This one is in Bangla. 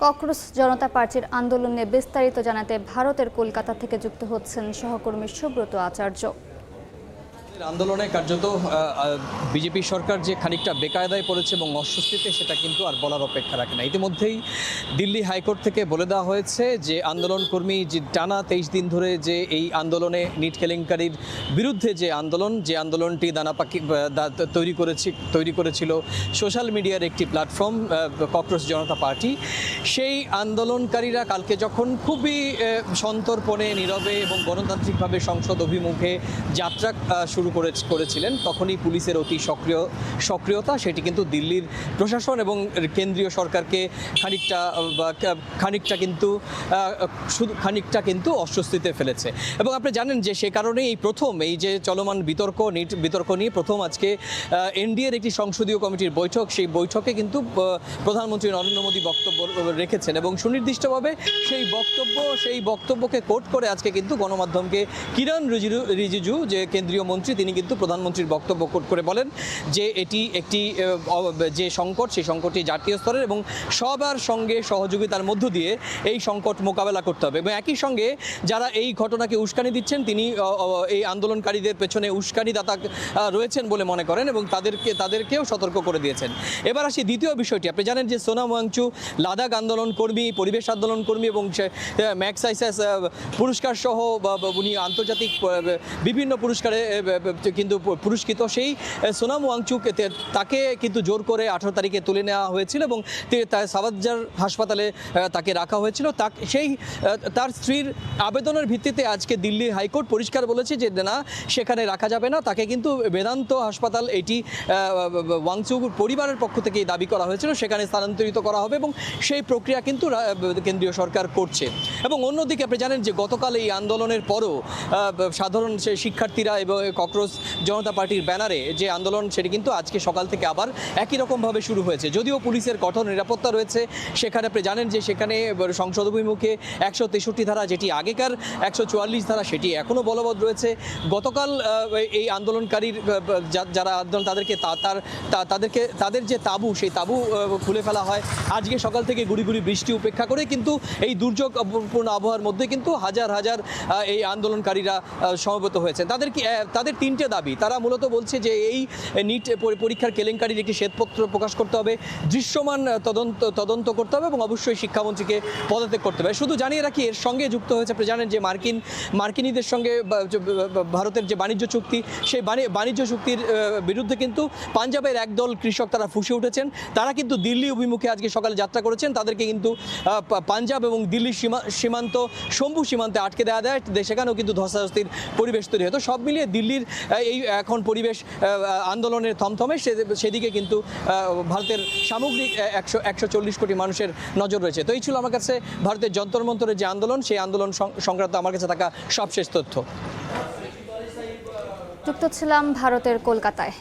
ককরোচ জনতা পার্টির আন্দোলন নিয়ে বিস্তারিত জানাতে ভারতের কলকাতা থেকে যুক্ত হচ্ছেন সহকর্মী সুব্রত আচার্য। আন্দোলনে কার্যত বিজেপি সরকার যে খানিকটা বেকায়দায় পড়েছে এবং অস্বস্তিতে, সেটা কিন্তু আর বলার অপেক্ষা রাখে না। ইতিমধ্যেই দিল্লি হাইকোর্ট থেকে বলে দেওয়া হয়েছে যে আন্দোলন কর্মী যে টানা 23 দিন ধরে যে এই আন্দোলনে নিট কেলেঙ্কারির বিরুদ্ধে যে আন্দোলনটি দানাপাকি তৈরি করেছিল সোশ্যাল মিডিয়ার একটি প্ল্যাটফর্ম ককরোচ জনতা পার্টি, সেই আন্দোলনকারীরা কালকে যখন খুবই সন্তর্পণে, নীরবে এবং গণতান্ত্রিকভাবে সংসদ অভিমুখে যাত্রা শুরু করেছিলেন, তখনই পুলিশের অতি সক্রিয়তা সেটি কিন্তু দিল্লির প্রশাসন এবং কেন্দ্রীয় সরকারকে খানিকটা কিন্তু অস্বস্তিতে ফেলেছে। এবং আপনি জানেন যে সে কারণে এই প্রথম এই যে চলমান বিতর্ক নিয়ে প্রথম আজকে এনডিএর একটি সংসদীয় কমিটির বৈঠক, সেই বৈঠকে কিন্তু প্রধানমন্ত্রী নরেন্দ্র মোদী বক্তব্য রেখেছেন এবং সুনির্দিষ্টভাবে সেই বক্তব্যকে কোট করে আজকে কিন্তু গণমাধ্যমকে কিরণ রিজিজু যে কেন্দ্রীয় মন্ত্রী, তিনি কিন্তু প্রধানমন্ত্রীর বক্তব্য কোট করে বলেন যে এটি একটি যে সংকট, সেই সংকটটি জাতীয় স্তরের এবং সবার সঙ্গে সহযোগিতার মধ্য দিয়ে এই সংকট মোকাবেলা করতে হবে। এবং একই সঙ্গে যারা এই ঘটনাকে উস্কানি দিচ্ছেন, তিনি এই আন্দোলনকারীদের পেছনে উস্কানিদাতা রয়েছেন বলে মনে করেন এবং তাদেরকেও সতর্ক করে দিয়েছেন। এবার আসি দ্বিতীয় বিষয়টি। আপনি জানেন যে সোনাম ওয়াংচু লাদাখ আন্দোলন কর্মী, পরিবেশ আন্দোলন কর্মী এবং ম্যাগসাইসাস পুরস্কার সহ উনি আন্তর্জাতিক বিভিন্ন পুরস্কারে কিন্তু পুরস্কৃত। সেই সোনাম ওয়াংচুক তাকে কিন্তু জোর করে 18 তারিখে তুলে নেওয়া হয়েছিল এবং সাভাজ্জার হাসপাতালে তাকে রাখা হয়েছিল। তার স্ত্রীর আবেদনের ভিত্তিতে আজকে দিল্লি হাইকোর্ট পরিষ্কার বলেছে যে না, সেখানে রাখা যাবে না। তাকে কিন্তু বেদান্ত হাসপাতাল, এটি ওয়াংচুক পরিবারের পক্ষ থেকে দাবি করা হয়েছিল, সেখানে স্থানান্তরিত করা হবে এবং সেই প্রক্রিয়া কিন্তু কেন্দ্রীয় সরকার করছে। এবং অন্যদিকে আপনি জানেন যে গতকাল এই আন্দোলনের পরও সাধারণ শিক্ষার্থীরা এবং ককরোচ জনতা পার্টির ব্যানারে যে আন্দোলন, সেটি কিন্তু আজকে সকাল থেকে আবার একই রকমভাবে শুরু হয়েছে। যদিও পুলিশের কঠোর নিরাপত্তা রয়েছে সেখানে, আপনি জানেন যে সেখানে সংসদ অভিমুখে 163 ধারা, যেটি আগেকার 144 ধারা, সেটি এখনও বলবৎ রয়েছে। গতকাল এই আন্দোলনকারীর যারা আন্দোলন, তাদের যে তাঁবু, সেই তাঁবু খুলে ফেলা হয়। আজকে সকাল থেকে গুড়ি বৃষ্টি উপেক্ষা করে কিন্তু এই দুর্যোগপূর্ণ আবহাওয়ার মধ্যে কিন্তু হাজার এই আন্দোলনকারীরা সমবেত হয়েছেন। তাদের 3টে দাবি। তারা মূলত বলছে যে এই নিট পরীক্ষার কেলেঙ্কারির একটি শ্বেতপত্র প্রকাশ করতে হবে, দৃশ্যমান তদন্ত করতে হবে এবং অবশ্যই শিক্ষামন্ত্রীকে পদত্যাগ করতে হবে। শুধু জানিয়ে রাখি, এর সঙ্গে যুক্ত হয়েছে, আপনি জানেন যে মার্কিনীদের সঙ্গে ভারতের যে বাণিজ্য চুক্তি, সেই বাণিজ্য চুক্তির বিরুদ্ধে কিন্তু পাঞ্জাবের একদল কৃষক তারা ফুঁসে উঠেছেন। তারা কিন্তু দিল্লি অভিমুখে আজকে সকালে যাত্রা করেছেন। তাদেরকে কিন্তু পাঞ্জাব এবং দিল্লির শম্ভু সীমান্তে আটকে দেওয়া যায়। সেখানেও কিন্তু ধস্তাধস্তির পরিবেশ তৈরি হয়। তো সব মিলিয়ে দিল্লির এই এখন পরিবেশ আন্দোলনের থমথমে, সেদিকে কিন্তু ভারতের সামগ্রিক 140 কোটি মানুষের নজর রয়েছে। তো এই ছিল আমার কাছে ভারতের যন্তর মন্তরের যে আন্দোলন, সেই আন্দোলন সংক্রান্ত আমার কাছে থাকা সবশেষ তথ্য। যুক্ত ছিলাম ভারতের কলকাতায়।